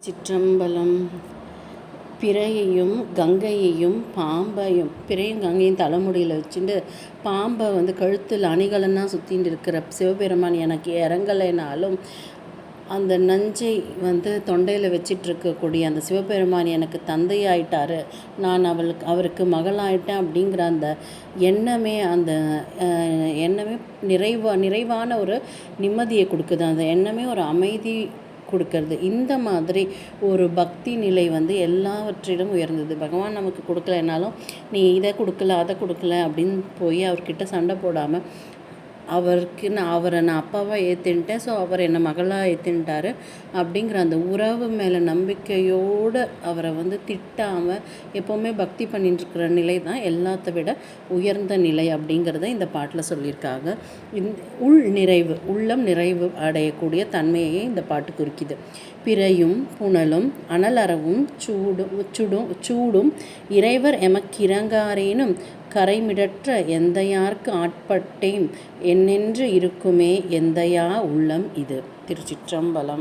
சிற்றம்பலம். பிறையையும் கங்கையையும் பாம்பையும் பிறையும் கங்கையும் தலைமுடியில் வச்சுட்டு பாம்பை கழுத்தில் அணிகலனாக சுற்றின்னு இருக்கிற சிவபெருமான் எனக்கு இறங்கலைனாலும் அந்த நஞ்சை தொண்டையில் வச்சிட்ருக்கக்கூடிய அந்த சிவபெருமான் எனக்கு தந்தையாயிட்டார், நான் அவருக்கு மகளாயிட்டேன் அப்படிங்கிற அந்த எண்ணமே எண்ணமே நிறைவான ஒரு நிம்மதியை கொடுக்குது. அந்த எண்ணமே ஒரு அமைதி கொடுக்கறது. இந்த மாதிரி ஒரு பக்தி நிலை எல்லாவற்றிலும் உயர்ந்தது. பகவான் நமக்கு கொடுக்கலைனாலும் நீ இதை கொடுக்கல அதை கொடுக்கல அப்படின்னு போய் அவர்கிட்ட சண்டை போடாமல் அவரை நான் அப்பாவாக ஏற்றுன்ட்டேன், ஸோ அவர் என்னை மகளாக ஏற்றுன்ட்டார் அப்படிங்கிற அந்த உறவு மேலே நம்பிக்கையோடு அவரை திட்டாமல் எப்போவுமே பக்தி பண்ணிட்டுருக்கிற நிலை தான் எல்லாத்த விட உயர்ந்த நிலை அப்படிங்கிறத இந்த பாட்டில் சொல்லியிருக்காங்க. உள்ளம் நிறைவு அடையக்கூடிய தன்மையை இந்த பாட்டு குறிக்குது. பிறையும் புனலும் அனலறவும் சூடும் இறைவர் எமக்கிறங்காரேனும் கரைமிடற்ற எந்தையார்க்கு ஆட்பட்டேம் என்னென்று இருக்குமே எந்தையா உள்ளம் இது. திருச்சிற்றம்பலம்.